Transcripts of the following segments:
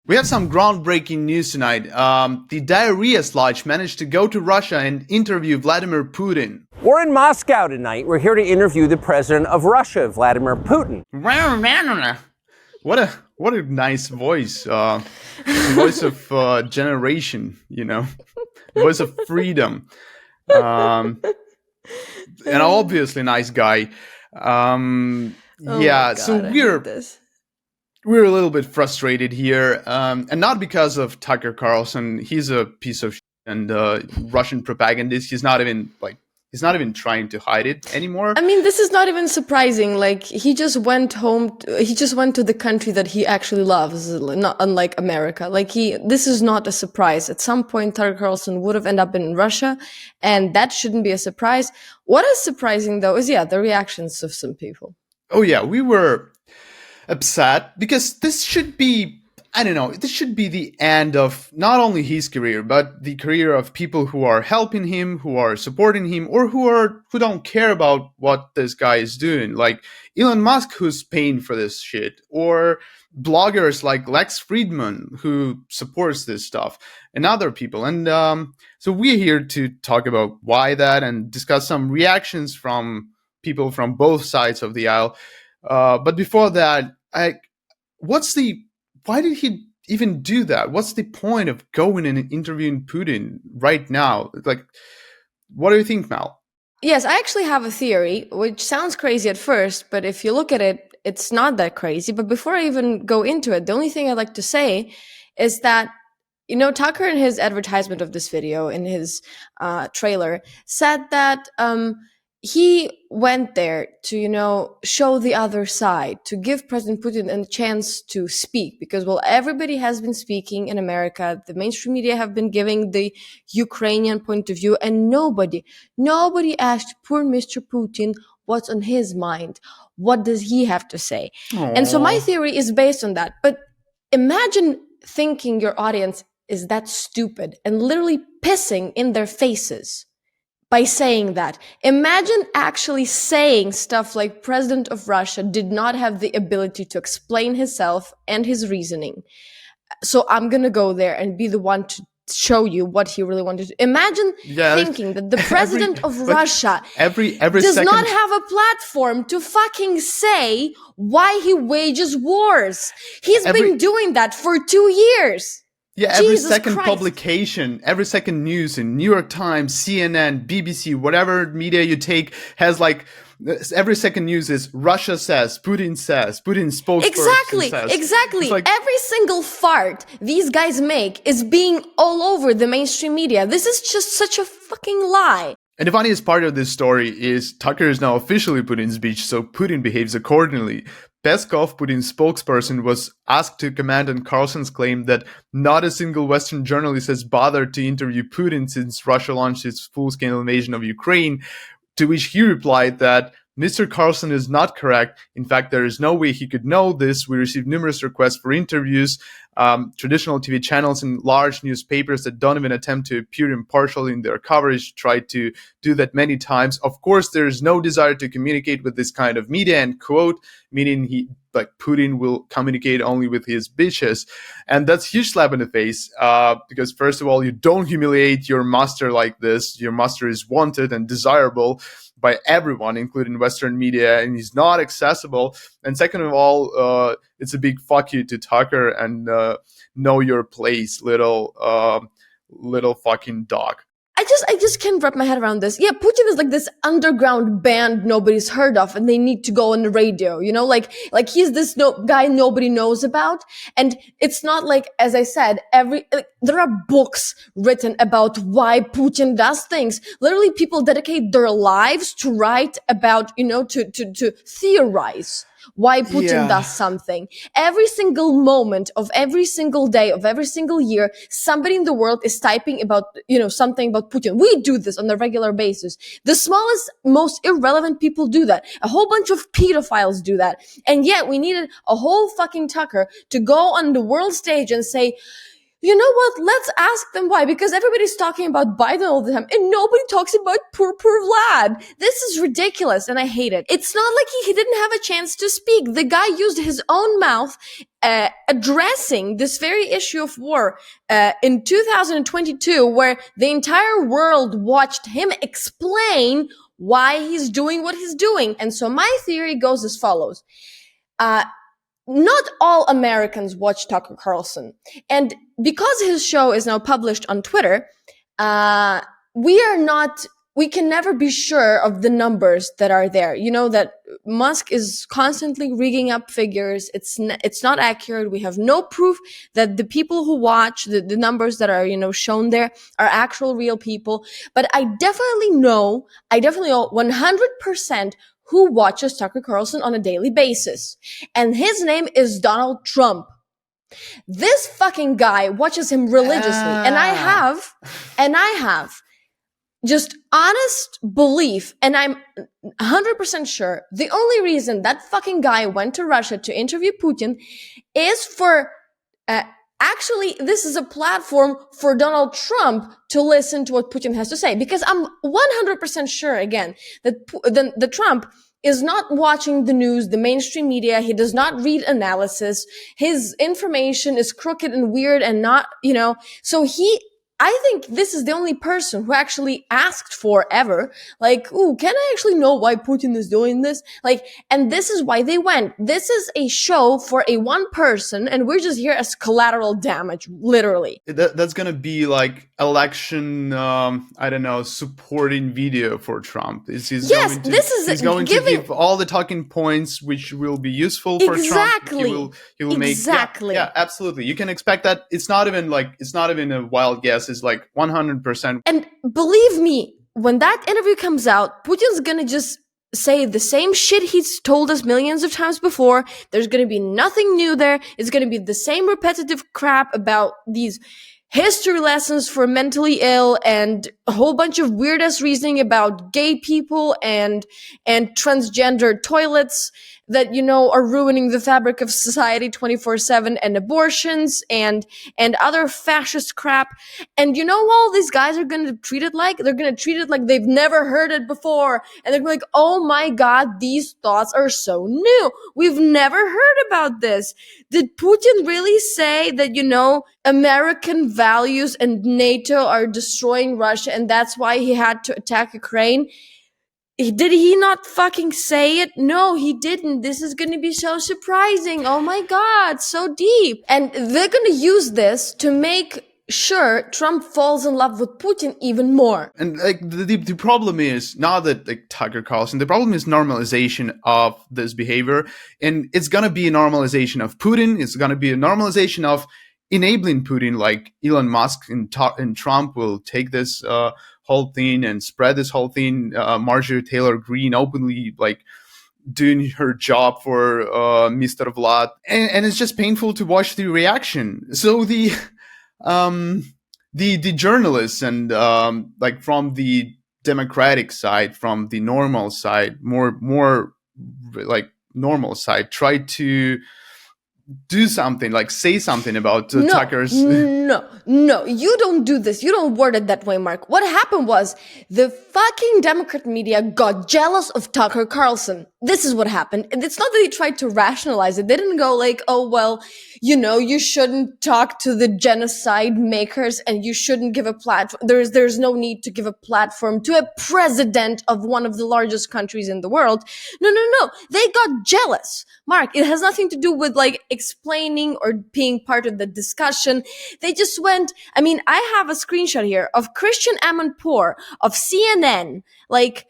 We have some groundbreaking news tonight. The diarrhea sludge managed to go to Russia and interview Vladimir Putin. We're in Moscow tonight. We're here to interview the president of Russia, Vladimir Putin. What a nice voice. The voice of generation, you know, the voice of freedom. And obviously nice guy. God, so we're a little bit frustrated here, and not because of Tucker Carlson. He's a piece of shit and Russian propagandist. He's not even trying to hide it anymore. I mean, this is not even surprising. Like, he just went to the country that he actually loves, not unlike America. Like, this is not a surprise. At some point, Tucker Carlson would have ended up in Russia, and that shouldn't be a surprise. What is surprising, though, is, the reactions of some people. Oh, yeah, we were upset because this should be, this should be the end of not only his career, but the career of people who are helping him, who are supporting him, or who don't care about what this guy is doing. Like Elon Musk, who's paying for this shit, or bloggers like Lex Friedman, who supports this stuff, and other people. And so we're here to talk about why that and discuss some reactions from people from both sides of the aisle. But before that, why did he even do that? What's the point of going and interviewing Putin right now? Like, what do you think, Mal? Yes, I actually have a theory, which sounds crazy at first, but if you look at it, it's not that crazy. But before I even go into it, the only thing I'd like to say is that, Tucker in his advertisement of this video, in his trailer, said that he went there to, show the other side, to give President Putin a chance to speak, because, everybody has been speaking in America. The mainstream media have been giving the Ukrainian point of view, and nobody asked poor Mr. Putin what's on his mind. What does he have to say? Aww. And so my theory is based on that. But imagine thinking your audience is that stupid and literally pissing in their faces by saying that. Imagine actually saying stuff like President of Russia did not have the ability to explain himself and his reasoning. So I'm going to go there and be the one to show you what he really wanted to. Imagine thinking that the president of Russia does not have a platform to fucking say why he wages wars. He's been doing that for 2 years. Yeah, every Jesus second Christ. Publication, every second news in New York Times, CNN, BBC, whatever media you take has every second news is Russia says, Putin spokesperson says. Exactly. Every single fart these guys make is being all over the mainstream media. This is just such a fucking lie. And the funniest part of this story is Tucker is now officially Putin's bitch, so Putin behaves accordingly. Peskov, Putin's spokesperson, was asked to comment on Carlson's claim that not a single Western journalist has bothered to interview Putin since Russia launched its full-scale invasion of Ukraine, to which he replied that Mr. Carlson is not correct. In fact, there is no way he could know this. We received numerous requests for interviews. Traditional TV channels and large newspapers that don't even attempt to appear impartial in their coverage tried to do that many times. Of course, there is no desire to communicate with this kind of media, and quote, meaning Putin will communicate only with his bitches. And that's a huge slap in the face, because first of all, you don't humiliate your master like this. Your master is wanted and desirable by everyone, including Western media, and he's not accessible. And second of all, it's a big fuck you to Tucker, and know your place, little fucking dog. I just can't wrap my head around this. Yeah, Putin is like this underground band nobody's heard of, and they need to go on the radio, like he's this guy nobody knows about. And it's not like, as I said, there are books written about why Putin does things. Literally, people dedicate their lives to write about, to theorize why Putin does something. Every single moment of every single day of every single year, somebody in the world is typing about, something about Putin. We do this on a regular basis. The smallest, most irrelevant people do that. A whole bunch of pedophiles do that. And yet we needed a whole fucking Tucker to go on the world stage and say, You know what? Let's ask them why. Because everybody's talking about Biden all the time and nobody talks about poor Vlad. This is ridiculous and I hate it. It's not like he didn't have a chance to speak. The guy used his own mouth addressing this very issue of war in 2022, where the entire world watched him explain why he's doing what he's doing. And so my theory goes as follows. Not all Americans watch Tucker Carlson. And because his show is now published on Twitter, we can never be sure of the numbers that are there. You know that Musk is constantly rigging up figures. It's not accurate. We have no proof that the people who watch the numbers that are, shown there are actual real people. But I definitely know 100% who watches Tucker Carlson on a daily basis. And his name is Donald Trump. This fucking guy watches him religiously. And I have just honest belief, and I'm 100% sure the only reason that fucking guy went to Russia to interview Putin is for actually, this is a platform for Donald Trump to listen to what Putin has to say. Because I'm 100% sure, again, that the Trump is not watching the news, the mainstream media. He does not read analysis. His information is crooked and weird and not, so I think this is the only person who actually asked for ever, like, ooh, can I actually know why Putin is doing this? Like, and this is why they went. This is a show for a one person, and we're just here as collateral damage, literally. That's going to be like election, supporting video for Trump. He's going to give all the talking points, which will be useful for Trump. He will make, yeah, absolutely. You can expect that. It's not even a wild guess. Is like 100%. And believe me, when that interview comes out, Putin's gonna just say the same shit he's told us millions of times before. There's gonna be nothing new there. It's gonna be the same repetitive crap about these history lessons for mentally ill and a whole bunch of weird-ass reasoning about gay people and transgender toilets that, are ruining the fabric of society 24/7, and abortions and other fascist crap. And all these guys are going to treat it like? They're going to treat it like they've never heard it before. And they're like, oh my God, these thoughts are so new. We've never heard about this. Did Putin really say that, American values and NATO are destroying Russia and that's why he had to attack Ukraine? Did he not fucking say it? No, he didn't. This is going to be so surprising. Oh my God, so deep. And they're going to use this to make sure Trump falls in love with Putin even more. And like the problem is not that like Tucker Carlson, the problem is normalization of this behavior. And it's going to be a normalization of Putin. It's going to be a normalization of enabling Putin, like Elon Musk and Trump will take this whole thing and spread this whole thing. Marjorie Taylor Greene openly like doing her job for Mr. Vlad, and it's just painful to watch the reaction. So the journalists and like from the democratic side, from the normal side, more like normal side, try to do something, like say something about Tucker's. No, you don't do this. You don't word it that way, Mark. What happened was the fucking Democrat media got jealous of Tucker Carlson. This is what happened. And it's not that they tried to rationalize it. They didn't go like, oh, well, you shouldn't talk to the genocide makers and you shouldn't give a platform. There's no need to give a platform to a president of one of the largest countries in the world. No. They got jealous. Mark, it has nothing to do with like explaining or being part of the discussion. They just went, I have a screenshot here of Christian Amanpour of CNN, like,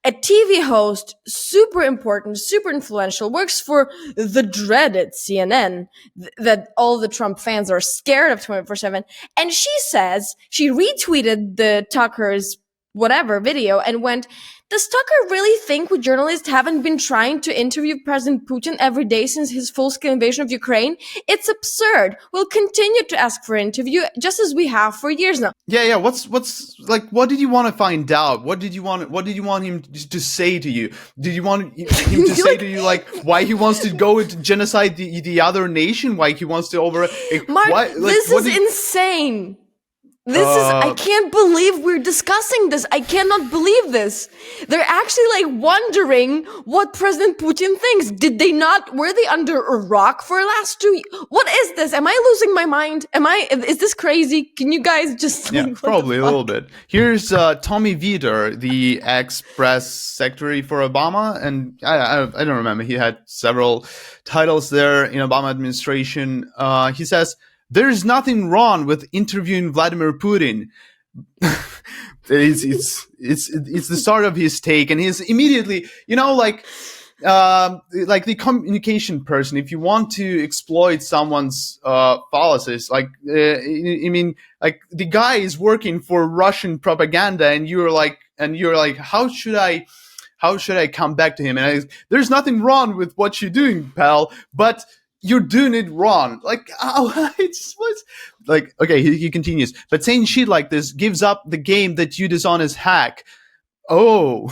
a TV host, super important, super influential, works for the dreaded CNN that all the Trump fans are scared of 24/7. And she says, she retweeted the Tucker's whatever video and went, does Tucker really think we journalists haven't been trying to interview President Putin every day since his full-scale invasion of Ukraine? It's absurd. We'll continue to ask for an interview just as we have for years now. Yeah. What's like? What did you want to find out? What did you want him to say to you? Did you want him to say to you like why he wants to go and genocide the other nation? Why he wants to Mark, this is insane. I can't believe we're discussing this. I cannot believe this. They're actually like wondering what President Putin thinks. Were they under a rock for the last 2 years? What is this? Am I losing my mind? Is this crazy? Can you guys just... Yeah, probably a little bit. Here's Tommy Vietor, the ex-press secretary for Obama. And I don't remember. He had several titles there in Obama administration. He says, "There's nothing wrong with interviewing Vladimir Putin." it's the start of his take, and he's immediately, like the communication person. If you want to exploit someone's fallacies, like the guy is working for Russian propaganda, and you're like, how should I come back to him? And there's nothing wrong with what you're doing, pal, but you're doing it wrong. Like, okay, he continues. But saying shit like this gives up the game that you dishonest hack. Oh,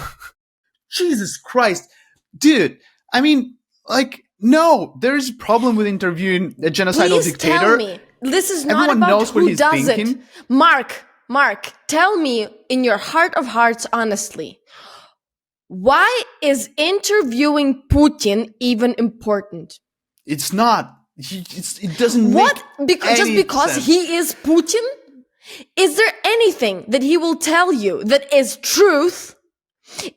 Jesus Christ. Dude, no, there's a problem with interviewing a genocidal dictator. Tell me. This is not Everyone about knows what who he's does thinking. it. Mark, tell me in your heart of hearts, honestly, why is interviewing Putin even important? It's not. It doesn't What? make Just because sense. he is Putin? Is there anything that he will tell you that is truth?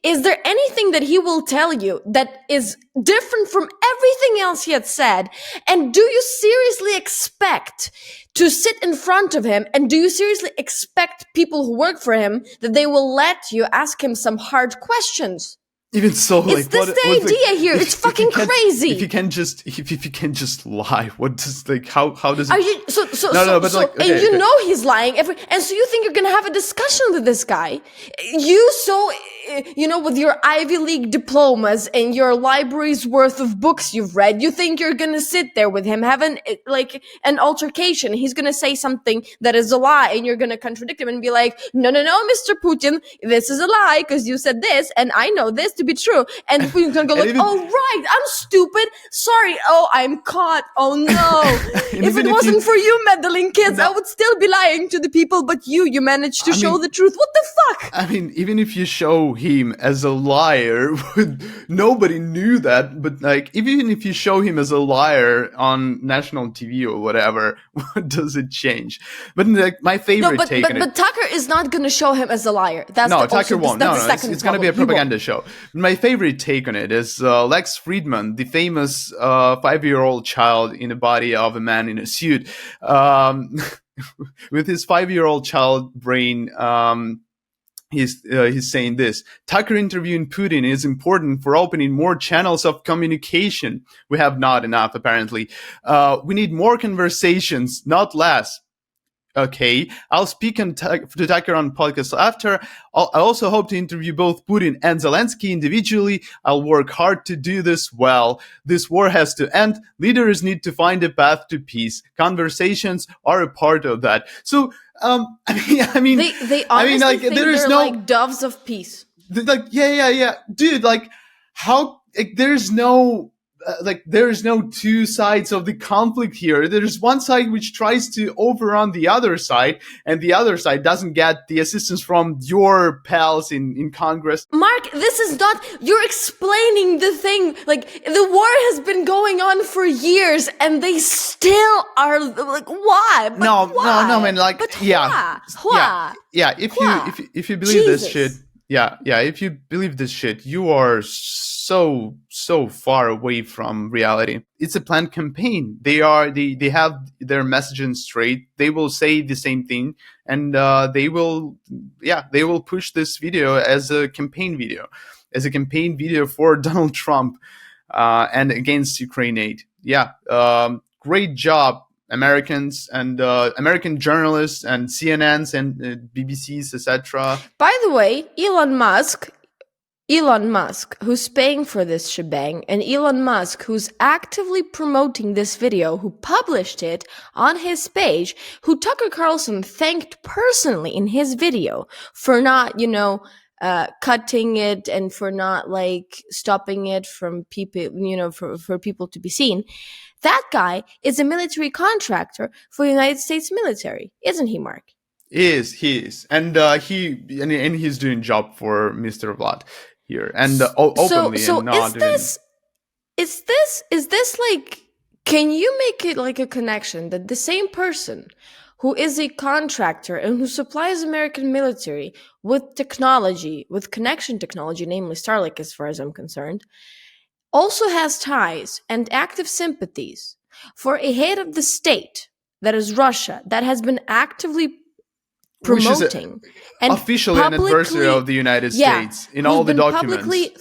Is there anything that he will tell you that is different from everything else he had said? And do you seriously expect to sit in front of him, and do you seriously expect people who work for him that they will let you ask him some hard questions? Even so, Is this the idea here? It's fucking crazy. If you can just lie, what does how does it? Are you and you know he's lying and so you think you're gonna have a discussion with this guy? With your Ivy League diplomas and your library's worth of books you've read, you think you're gonna sit there with him having an altercation? He's gonna say something that is a lie, and you're gonna contradict him and be like, no, Mr. Putin, this is a lie because you said this, and I know this to be true. And Putin's gonna go like, oh right, I'm stupid. Sorry. Oh, I'm caught. Oh no. If it wasn't for you meddling kids, I would still be lying to the people. But you managed to show the truth. What the fuck? Even if you show him as a liar, nobody knew that. But even if you show him as a liar on national TV or whatever, what does it change? But my favorite take on it. But Tucker is not going to show him as a liar. Tucker won't. It's going to be a propaganda show. My favorite take on it is Lex Friedman, the famous 5-year-old child in the body of a man in a suit. With his 5-year-old child brain, he's saying this: Tucker interviewing Putin is important for opening more channels of communication. We have not enough, apparently. We need more conversations, not less. Okay, I'll speak to Tucker on podcast after. I also hope to interview both Putin and Zelensky individually. I'll work hard to do this well. This war has to end. Leaders need to find a path to peace. Conversations are a part of that. So, they honestly think they're like doves of peace. Yeah, dude. How? There's no. There's no two sides of the conflict here. There's one side which tries to overrun the other side, and the other side doesn't get the assistance from your pals in Congress. Mark, this is not, you're explaining the thing. The war has been going on for years, and they still are, why? But no, man, Why? Yeah, if you believe this shit, if you believe this shit, you are so far away from reality. It's a planned campaign. They have their messaging straight. They will say the same thing, and they will push this video as a campaign video for Donald Trump and against Ukraine aid. Great job. Americans and American journalists and CNNs and BBCs, etc. By the way, Elon Musk, who's paying for this shebang, and Elon Musk, who's actively promoting this video, who published it on his page, who Tucker Carlson thanked personally in his video for not, cutting it and for not like stopping it from people, for people to be seen. That guy is a military contractor for the United States military, isn't he, Mark? He is, and he's doing job for Mr. Vlad here, and openly, so and not is this like, can you make it like a connection that the same person who is a contractor and who supplies American military with technology, with connection technology, namely Starlink as far as I'm concerned, also has ties and active sympathies for a head of the state, that is Russia, that has been actively promoting and officially an adversary of the United States in all the documents, publicly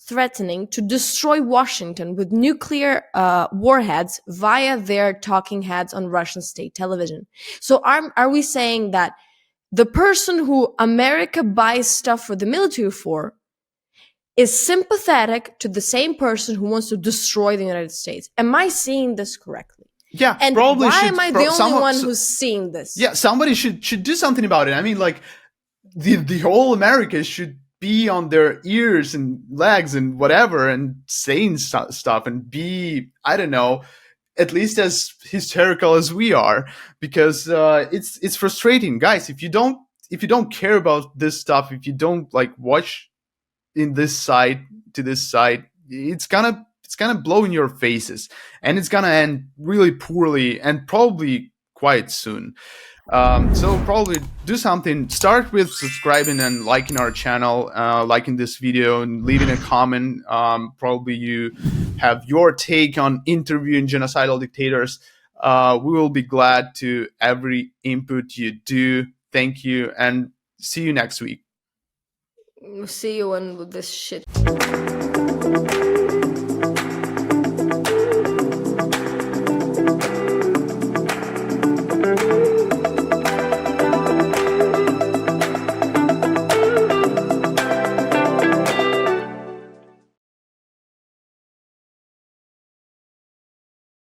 threatening to destroy Washington with nuclear warheads via their talking heads on Russian state television. So are we saying that the person who America buys stuff for the military for is sympathetic to the same person who wants to destroy the United States? Am I seeing this correctly? Yeah, and probably. Why am I the only one who's seeing this? Yeah, somebody should do something about it. I mean, like the whole America should be on their ears and legs and whatever and saying stuff and be, I don't know, at least as hysterical as we are, because it's frustrating, guys. If you don't care about this stuff, if you don't like watch in this side to this side, it's gonna blow in your faces, and it's gonna end really poorly and probably quite soon. So probably do something. Start with subscribing and liking our channel, liking this video and leaving a comment. Probably you have your take on interviewing genocidal dictators. We will be glad to every input you do. Thank you, and see you next week. See you on this shit.